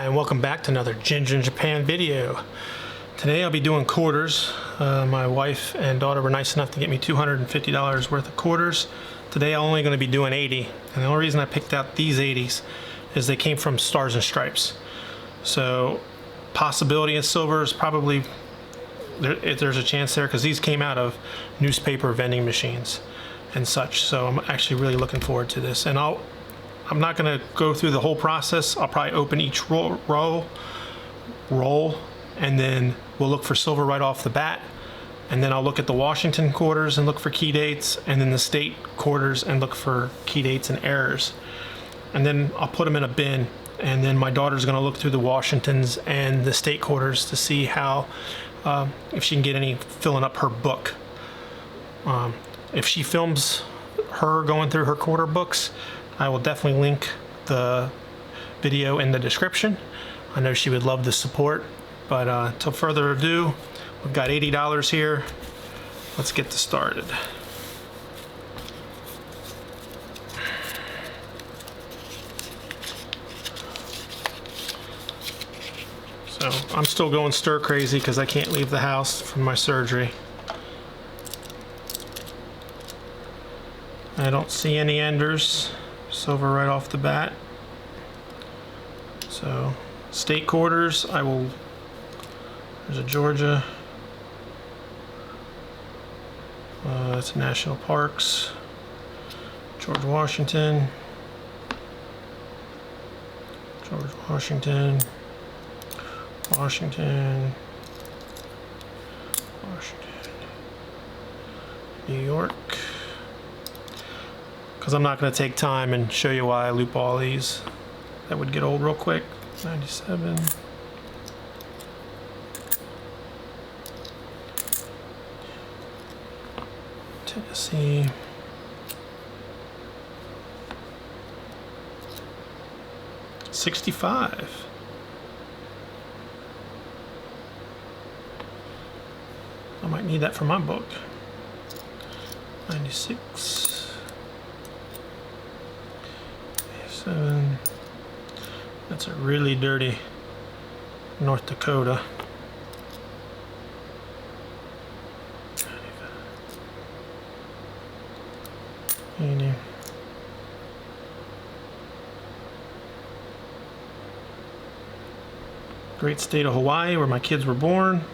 Hi, and welcome back to another Ginger in Japan video. Today I'll be doing quarters. My wife and daughter were nice enough to get me $250 worth of quarters. Today I'm only going to be doing 80, and the only reason I picked out these 80s is they came from Stars and Stripes. So possibility of silver is probably, if there's a chance there, because these came out of newspaper vending machines and such. So I'm actually really looking forward to this, and I'm not going to go through the whole process. I'll probably open each roll, and then we'll look for silver right off the bat. And then I'll look at the Washington quarters and look for key dates, and then the state quarters and look for key dates and errors. And then I'll put them in a bin, and then my daughter's going to look through the Washingtons and the state quarters to see how, if she can get any filling up her book. If she films her going through her quarter books, I will definitely link the video in the description. I know she would love the support, but until further ado, we've got $80 here. Let's get this started. So I'm still going stir crazy because I can't leave the house from my surgery. I don't see any enders. Silver right off the bat. So state quarters, there's a Georgia, that's national parks, George Washington, Washington, New York. Because I'm not going to take time and show you why I loop all these. That would get old real quick. 97. Tennessee. $65. I might need that for my book. 96. 7. That's a really dirty North Dakota. 80. Great state of Hawaii, where my kids were born.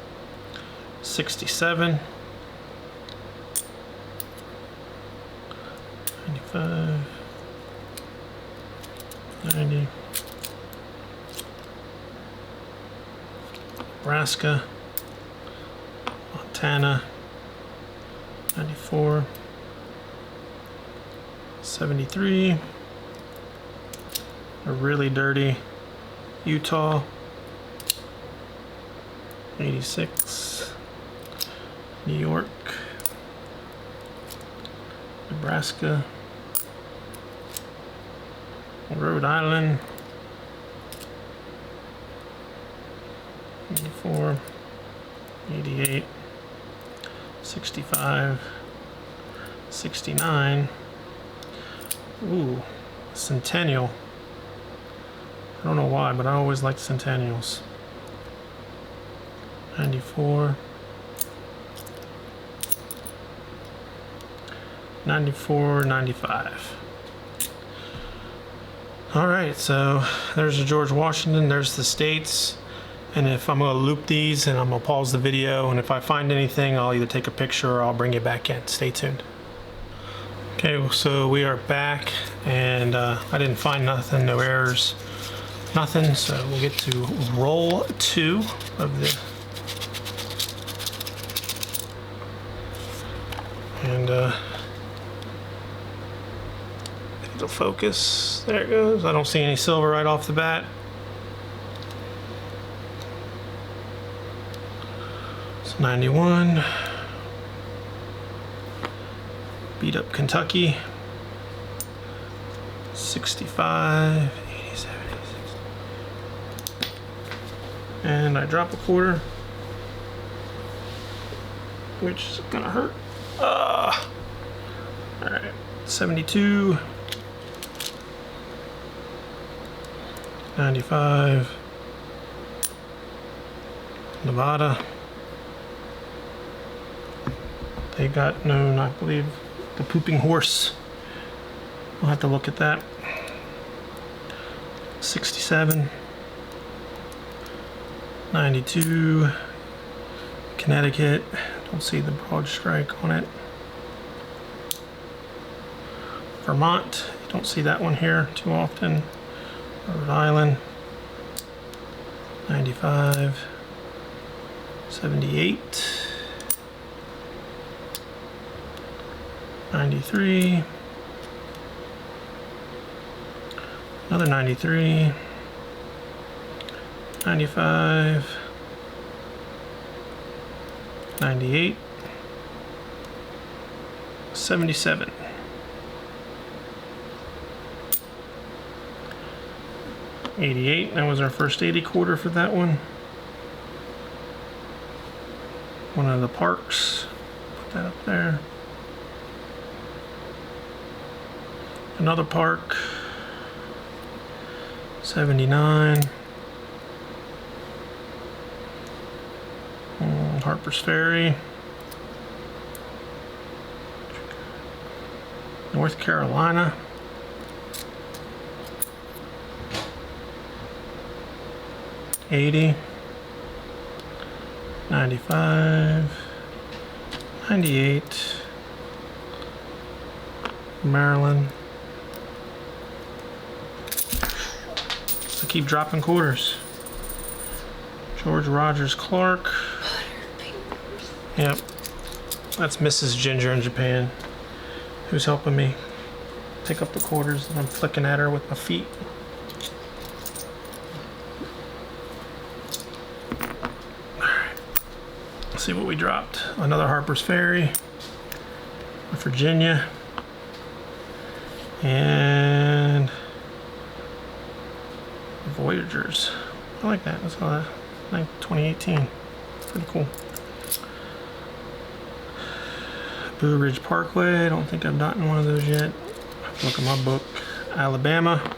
67. 95. 90. Nebraska, Montana, 94, 73, a really dirty Utah, 86, New York, Nebraska, Rhode Island, 84, 88, 65, 69. Ooh, Centennial. I don't know why, but I always like Centennials. 94, 94, 95. Alright, so there's the George Washington, there's the states. And if I'm going to loop these, and I'm going to pause the video, and if I find anything, I'll either take a picture or I'll bring it back in. Stay tuned. Okay, so we are back, and I didn't find nothing, no errors, nothing. So we'll get to roll 2 of the, and it'll focus. There it goes. I don't see any silver right off the bat. It's 91. Beat up Kentucky. 65, 87, 86. And I drop a quarter, which is gonna hurt. Alright, 72, 95, Nevada. They got known, I believe, the pooping horse. We'll have to look at that. 67. 92. Connecticut. Don't see the broad strike on it. Vermont. Don't see that one here too often. Rhode Island. 95. 78. 93. Another 93. 95. 98. 77. 88. That was our first 80 quarter for that one. One of the parks. Put that up there. Another park. 79. Harper's Ferry. North Carolina. $80. 95. 98. Maryland. I keep dropping quarters. George Rogers Clark. Yep. That's Mrs. Ginger in Japan, who's helping me pick up the quarters, and I'm flicking at her with my feet. Alright. Let's see what we dropped. Another Harper's Ferry. Virginia. And Voyagers. I like that. That's like 2018. Pretty cool. Blue Ridge Parkway. I don't think I've gotten one of those yet. Look at my book. Alabama.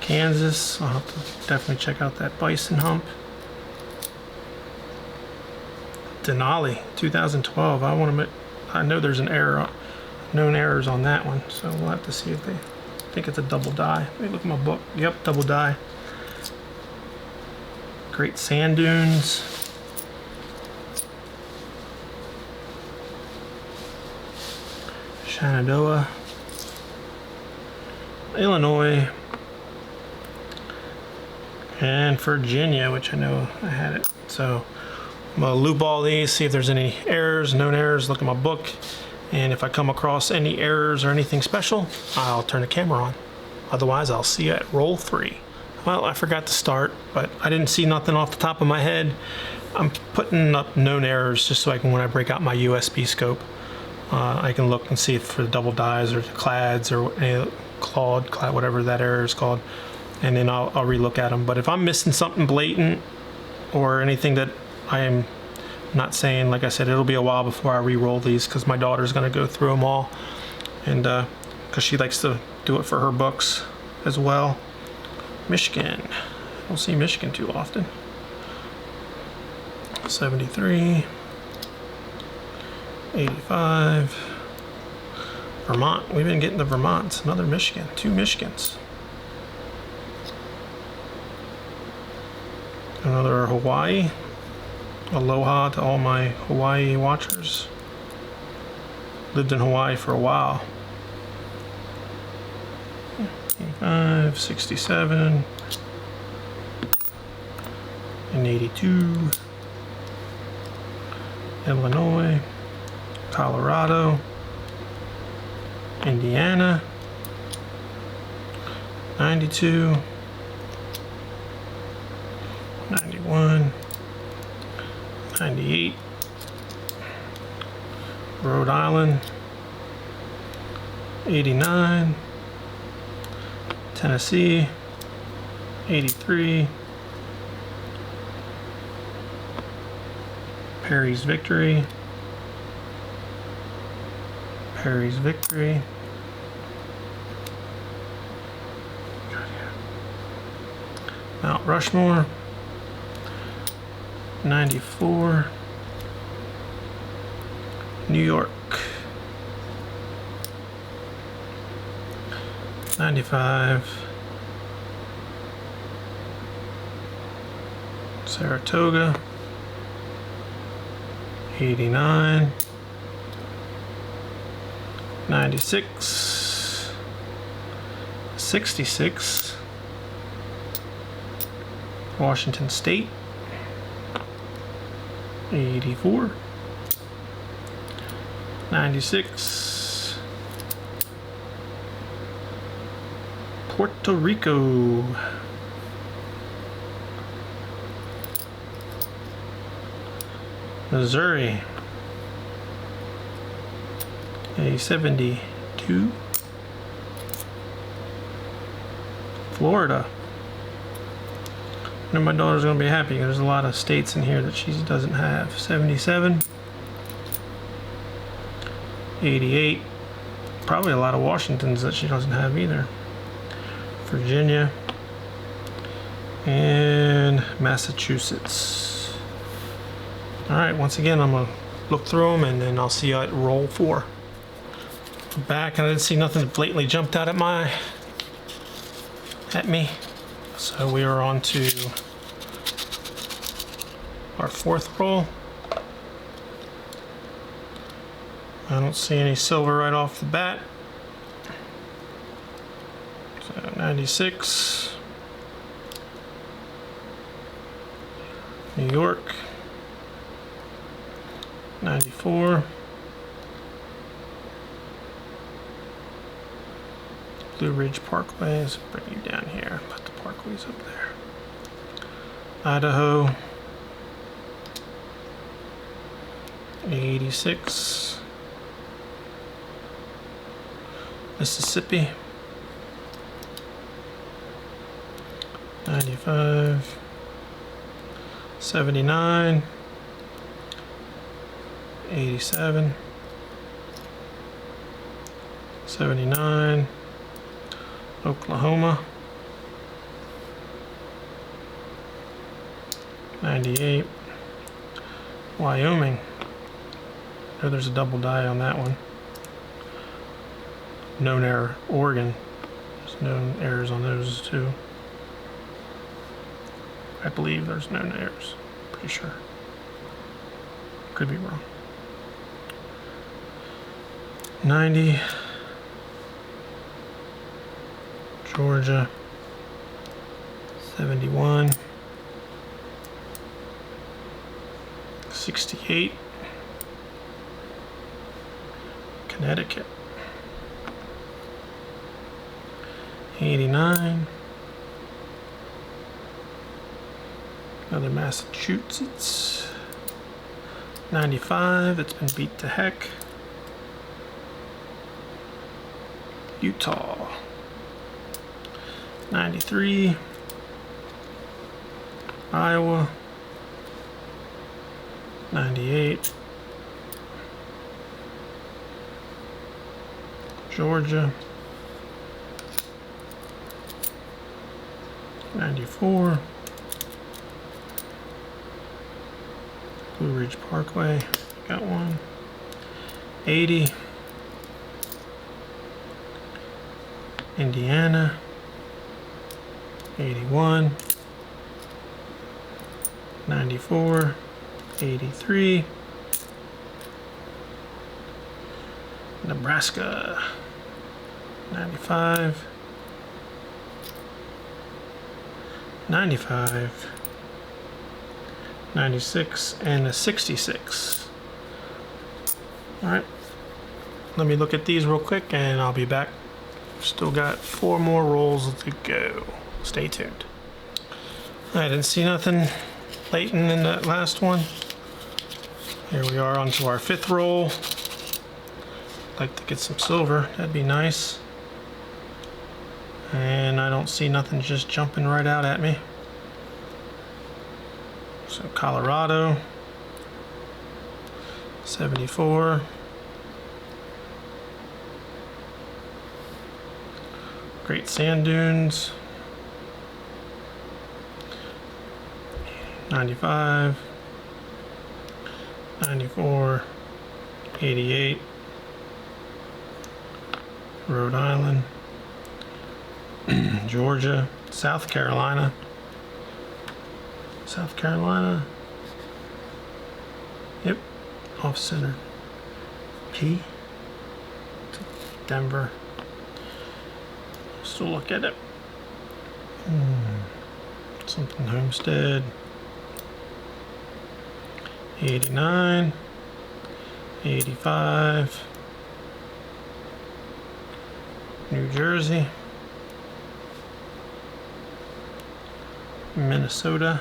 Kansas. I'll have to definitely check out that bison hump. Denali, 2012. I know there's an error, known errors on that one, so we'll have to see if they think it's a double die. Let me look at my book. Yep, double die. Great Sand Dunes. Shenandoah. Illinois. And Virginia, which I know I had it. So I'm gonna loop all these, see if there's any errors, known errors, look at my book. And if I come across any errors or anything special, I'll turn the camera on. Otherwise, I'll see you at roll 3. Well, I forgot to start, but I didn't see nothing off the top of my head. I'm putting up known errors just so I can, when I break out my USB scope, I can look and see if for the double dies or the clads or any clad, whatever that error is called, and then I'll relook at them. But if I'm missing something blatant or anything that I am not saying, like I said, it'll be a while before I re-roll these because my daughter's going to go through them all, and because she likes to do it for her books as well. Michigan. I don't see Michigan too often. 73. 85. Vermont. We've been getting the Vermonts. Another Michigan. 2 Michigans. Another Hawaii. Aloha to all my Hawaii watchers. Lived in Hawaii for a while. 85, 67, and 82. Illinois. Colorado. Indiana. 92. 91. 98. Rhode Island. 89. Tennessee. 83. Perry's Victory. Perry's Victory. Mount Rushmore. 94. New York. 95. Saratoga. 89. 96. 66. Washington State. 84. 96. Puerto Rico. Missouri. 72. Florida. I know my daughter's gonna be happy. There's a lot of states in here that she doesn't have. 77. 88. Probably a lot of Washingtons that she doesn't have either. Virginia. And Massachusetts. Alright, once again, I'm gonna look through them and then I'll see you at roll 4. I'm back and I didn't see nothing that blatantly jumped out at me. So we are on to our 4th roll. I don't see any silver right off the bat. So 96. New York. 94. Blue Ridge Parkway. Let's bring you down here. Put the parkways up there. Idaho. 86. Mississippi. 95. 79. 87. 79. Oklahoma. 98. Wyoming. Oh, there's a double die on that one. Known error. Oregon. There's known errors on those too. I believe there's known errors. Pretty sure. Could be wrong. 90. Georgia. 71. 68. Connecticut. 89. Another Massachusetts. 95. It's been beat to heck. Utah. 93. Iowa. 98. Georgia. 94. Blue Ridge Parkway. Got one. 80. Indiana. 81. 94. 83. Nebraska. 95. 95. 96 and a 66. Alright, let me look at these real quick and I'll be back. Still got 4 more rolls to go. Stay tuned. I didn't see nothing blatant in that last one. Here we are onto our 5th roll. Like to get some silver, that'd be nice. And I don't see nothing just jumping right out at me. So Colorado, 74. Great Sand Dunes, 95, 94, 88, Rhode Island, Georgia, South Carolina, yep, off center, P, Denver, still look at it, something Homestead, 89, 85, New Jersey, Minnesota,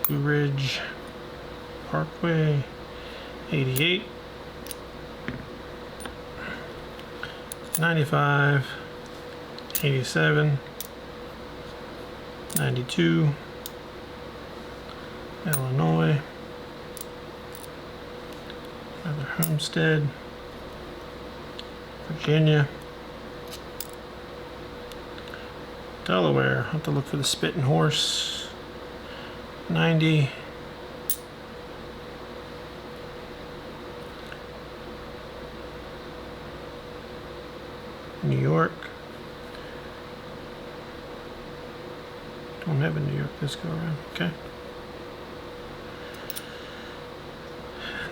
Blue Ridge Parkway, 88, 95, 87, 92, Illinois, another Homestead, Virginia, Delaware, I'll have to look for the Spitting Horse, 90, New York, don't have a New York this go around, okay,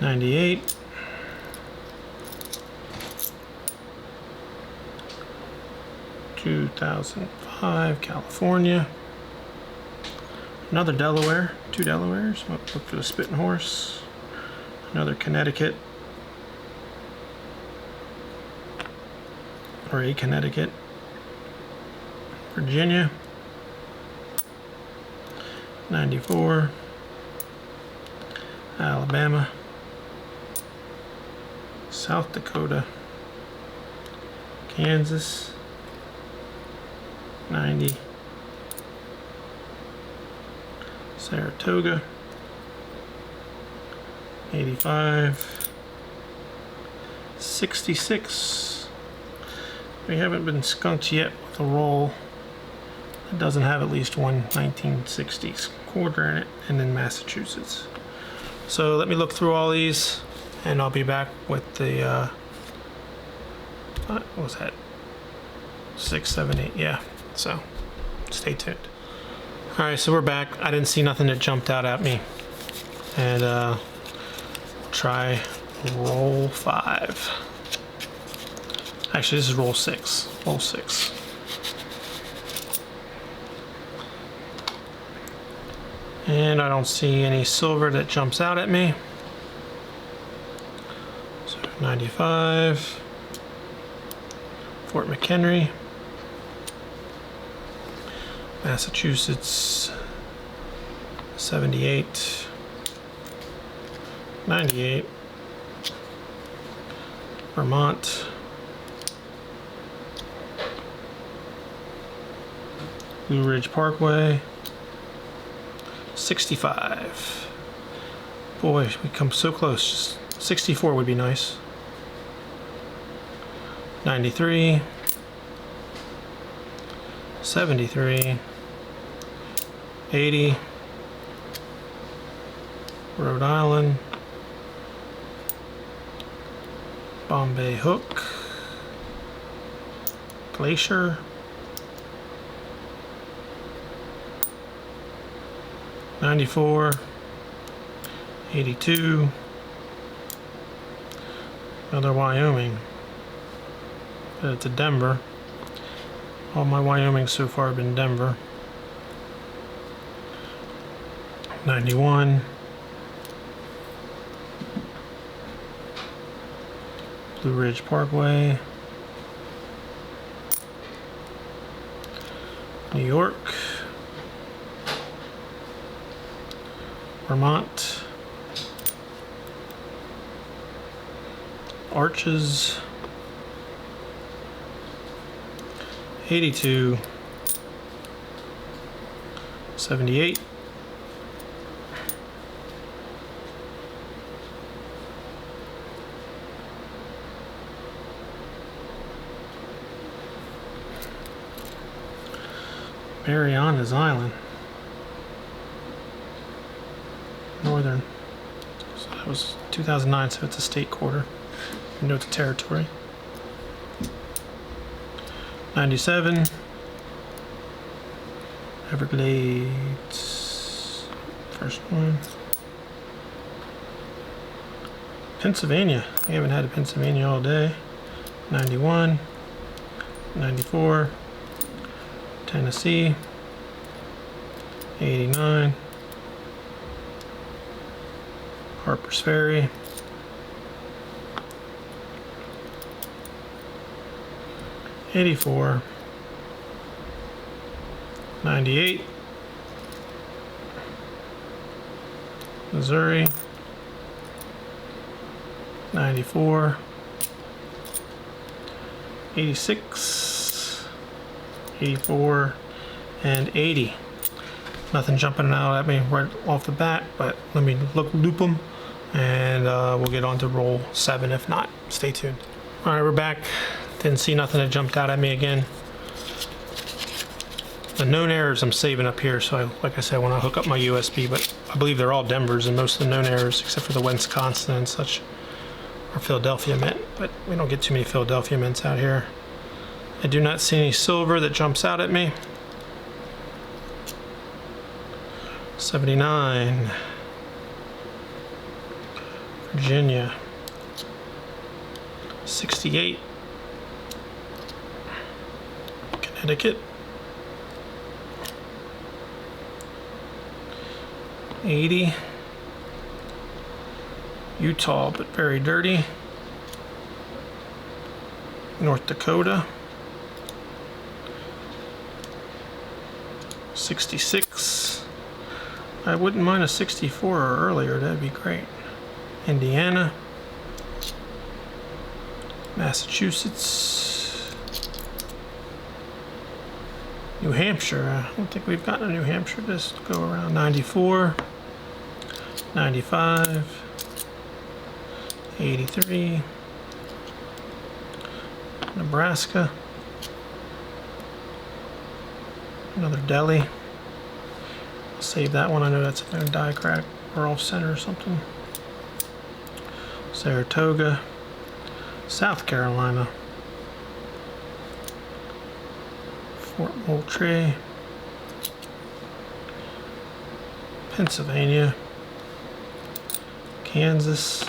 98, 2005, California, another Delaware, 2 Delawares, I'll look for the Spitting Horse, another Connecticut, or a Connecticut, Virginia, 94, Alabama, South Dakota, Kansas, 90, Saratoga, 85, 66. We haven't been skunked yet with a roll that doesn't have at least one 1960s quarter in it, and then Massachusetts. So let me look through all these, and I'll be back with the what was that? 6, 7, 8, yeah. So stay tuned. All right, so we're back. I didn't see nothing that jumped out at me, and try roll 5. Actually, this is roll 6. Roll 6. And I don't see any silver that jumps out at me. So 95. Fort McHenry. Massachusetts. 78. 98. Vermont. Blue Ridge Parkway. 65. Boy, we come so close. 64 would be nice. 93. 73. 80. Rhode Island. Bombay Hook. Glacier. 94, 82, another Wyoming, but it's a Denver. All my Wyoming so far have been Denver. 91, Blue Ridge Parkway, New York, Vermont, Arches, 82, 78, Marianas Island. Northern. So that was 2009, so it's a state quarter. You know it's a territory. 97. Everglades. First one. Pennsylvania. We haven't had a Pennsylvania all day. 91. 94. Tennessee. 89. Harper's Ferry. 84. 98. Missouri. 94. 86. 84. And 80. Nothing jumping out at me right off the bat, but let me loop them, and we'll get on to roll 7 if not. Stay tuned. All right, we're back. Didn't see nothing that jumped out at me again. The known errors I'm saving up here, so like I said, when I hook up my USB, but I believe they're all Denvers, and most of the known errors, except for the Wisconsin and such, are Philadelphia mint, but we don't get too many Philadelphia mints out here. I do not see any silver that jumps out at me. 79. Virginia. 68. Connecticut. 80. Utah, but very dirty. North Dakota. 66. I wouldn't mind a 64 or earlier, that'd be great. Indiana. Massachusetts. New Hampshire. I don't think we've gotten a New Hampshire this go around. 94. 95. 83. Nebraska. Another Delhi. Save that one. I know that's a die crack or off center or something. Saratoga. South Carolina. Fort Moultrie. Pennsylvania. Kansas.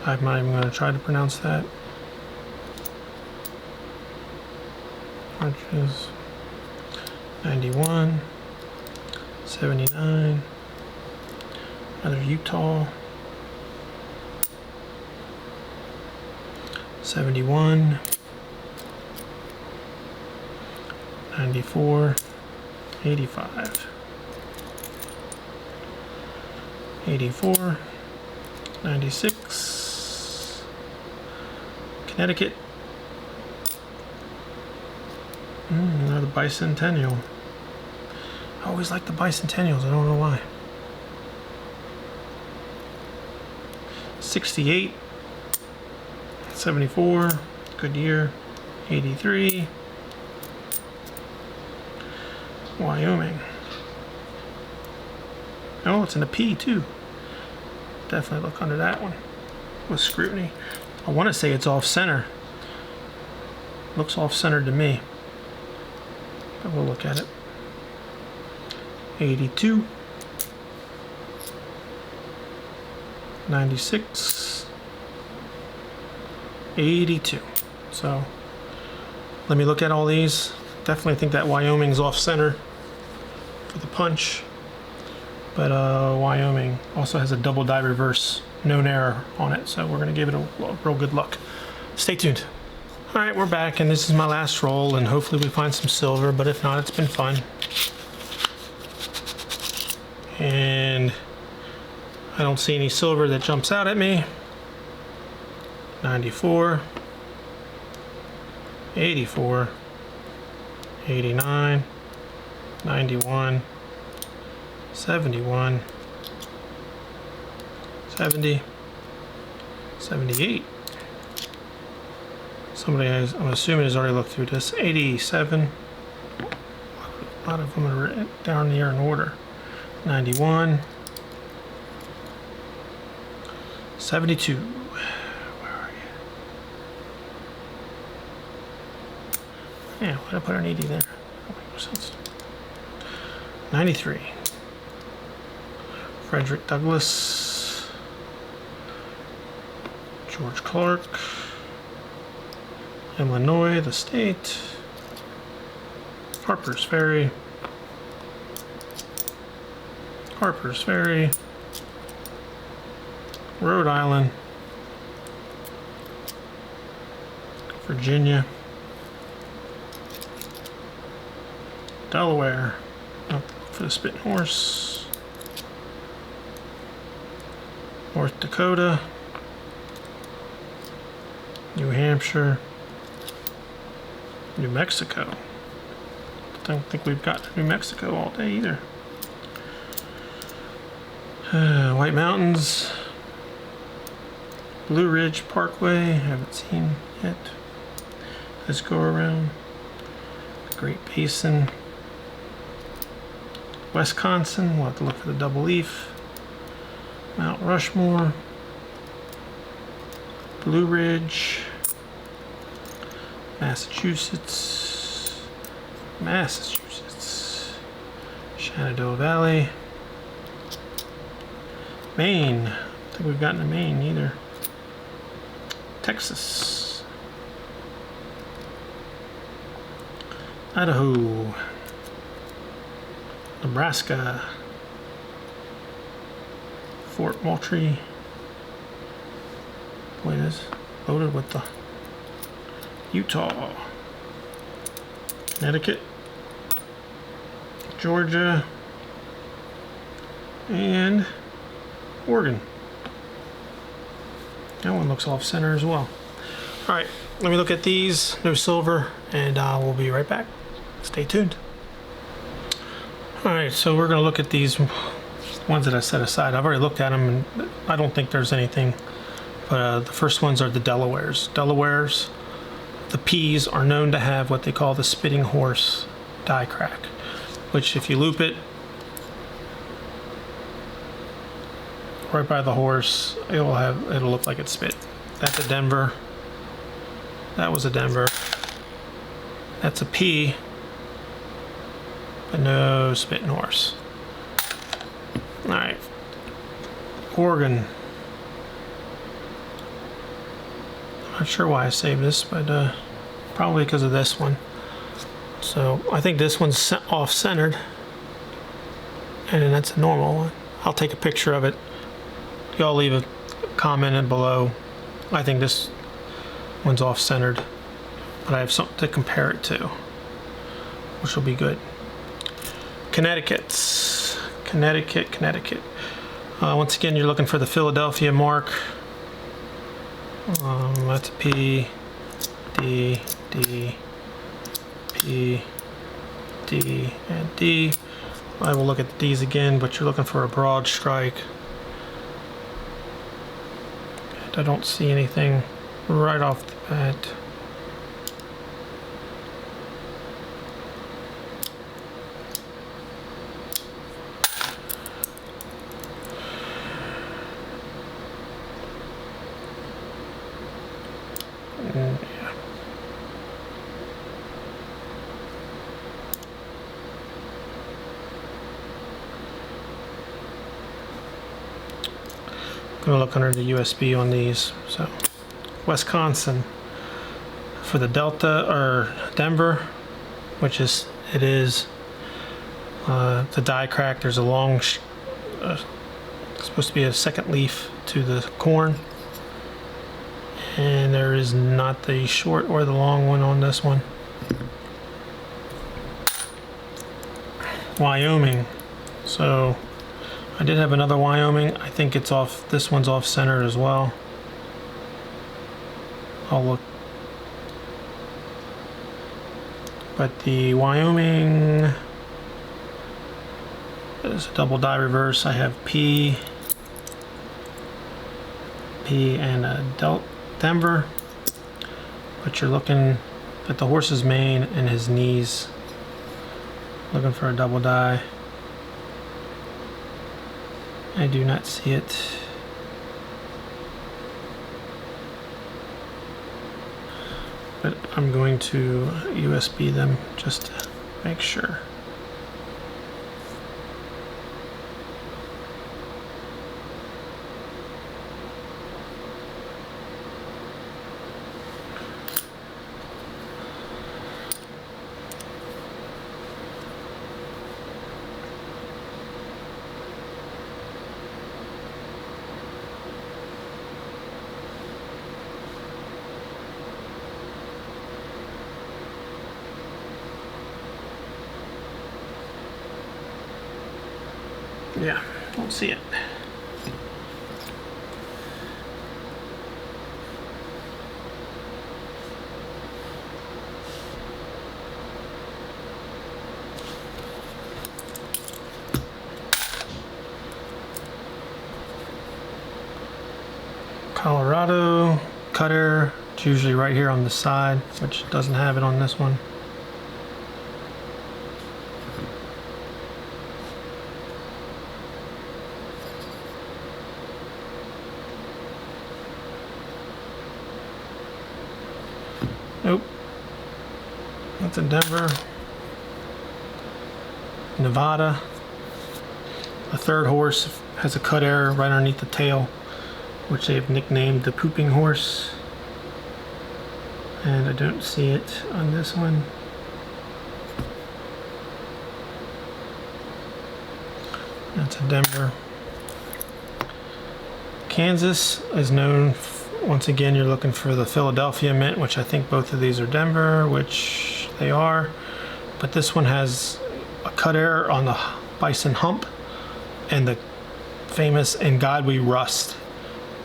I'm not even going to try to pronounce that. Arches. 91. 79. Another Utah. 71. 94. 85. 84. 96. Connecticut. Another bicentennial. I always like the bicentennials, I don't know why. 68. 74. Good year. 83. Wyoming. Oh, it's in a P too. Definitely look under that one with scrutiny. I want to say it's off center. Looks off centered to me. But we'll look at it. 82. 96. 82. So let me look at all these. Definitely think that Wyoming's off center for the punch. But Wyoming also has a double die reverse known error on it, so we're going to give it a real good look. Stay tuned. Alright, we're back, and this is my last roll, and hopefully we find some silver, but if not, it's been fun. And I don't see any silver that jumps out at me. 94. 84. 89. 91. 71. 70. 78. Somebody has, I'm assuming, has already looked through this. 87. A lot of them are down here in order. 91. 72. Where are you? Yeah, why did I put an 80 there? That makes no sense. 93. Frederick Douglass. George Clark. Illinois, the state. Harper's Ferry. Harper's Ferry. Rhode Island. Virginia. Delaware. Up for the Spitting Horse. North Dakota. New Hampshire. New Mexico. Don't think we've got New Mexico all day either. White Mountains. Blue Ridge Parkway. Haven't seen yet. Let's go around. Great Basin. Wisconsin. We'll have to look for the double leaf. Mount Rushmore. Blue Ridge. Massachusetts. Massachusetts. Shenandoah Valley. Maine. I don't think we've gotten to Maine either. Texas. Idaho. Nebraska. Fort Moultrie. Boy, it is loaded with the Utah. Connecticut. Georgia. And Oregon. That one looks off center as well. All right, let me look at these. No silver, and we'll be right back. Stay tuned. All right, so we're gonna look at these ones that I set aside. I've already looked at them, and I don't think there's anything. But the first ones are the Delawares. Delawares, the P's are known to have what they call the spitting horse die crack, which if you loop it right by the horse, it'll look like it's spit. That's a Denver. That was a Denver. That's a P, but no spitting horse. All right, Oregon. I'm not sure why I saved this, but probably because of this one. So I think this one's off-centered, and then that's a normal one. I'll take a picture of it. Y'all leave a comment below. I think this one's off-centered, but I have something to compare it to, which will be good. Connecticut. Once again, you're looking for the Philadelphia mark. That's P, D, D, P, D, and D. I will look at these again, but you're looking for a broad strike. And I don't see anything right off the bat. Yeah. I'm gonna look under the USB on these. So, Wisconsin for the Delta or Denver, which is the die crack. There's a long, supposed to be a second leaf to the corn. And there is not the short or the long one on this one. Wyoming. So I did have another Wyoming. I think it's off. This one's off center as well. I'll look. But the Wyoming is a double die reverse. I have P and a Denver. but you're looking at the horse's mane and his knees, looking for a double die. I do not see it. But I'm going to USB them just to make sure. Yeah, don't see it. Colorado cutter, it's usually right here on the side, which doesn't have it on this one. Nope. That's in Denver. Nevada. The third horse has a cut error right underneath the tail, which they've nicknamed the pooping horse. And I don't see it on this one. That's in Denver. Kansas is known, once again, you're looking for the Philadelphia mint, which I think both of these are Denver, which they are. But this one has a cut error on the bison hump and the famous "In God We Rust."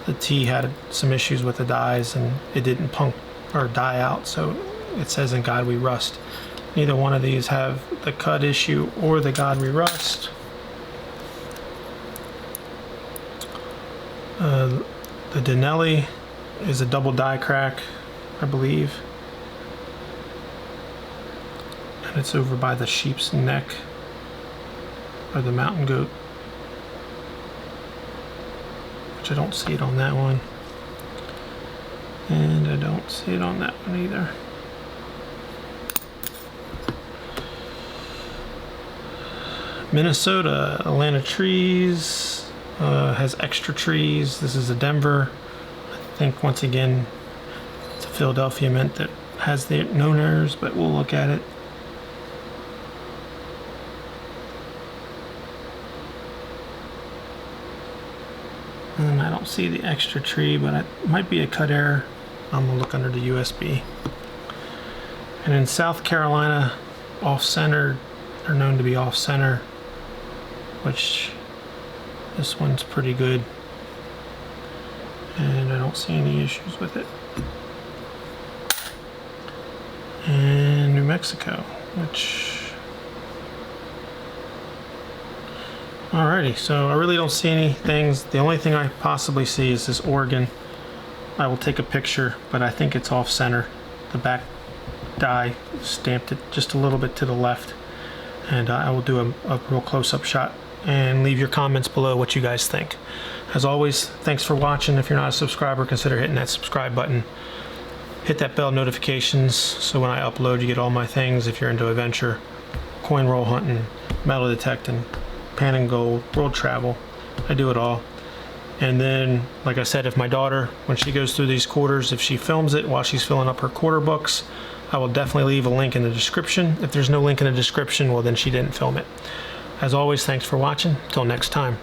The T had some issues with the dies and it didn't punk or die out, so it says "In God We Rust." Neither one of these have the cut issue or the "God We Rust." The Denelli is a double die crack, I believe. And it's over by the sheep's neck, or the mountain goat, which I don't see it on that one. And I don't see it on that one either. Minnesota, Atlanta Trees has extra trees. This is a Denver. I think once again it's a Philadelphia mint that has the known errors, but we'll look at it. And I don't see the extra tree, but it might be a cut error. I'm gonna look under the USB. And in South Carolina, off-center, they're known to be off-center, which this one's pretty good. And I don't see any issues with it. And New Mexico, which... Alrighty, so I really don't see any things. The only thing I possibly see is this Oregon. I will take a picture, but I think it's off center. The back die stamped it just a little bit to the left. And I will do a real close-up shot and leave your comments below what you guys think. As always, thanks for watching. If you're not a subscriber, consider hitting that subscribe button. Hit that bell notifications so when I upload you get all my things. If you're into adventure, coin roll hunting, metal detecting, pan and gold, world travel, I do it all. And then, like I said, if my daughter, when she goes through these quarters, if she films it while she's filling up her quarter books, I will definitely leave a link in the description. If there's no link in the description, well then she didn't film it. As always, thanks for watching. Till next time.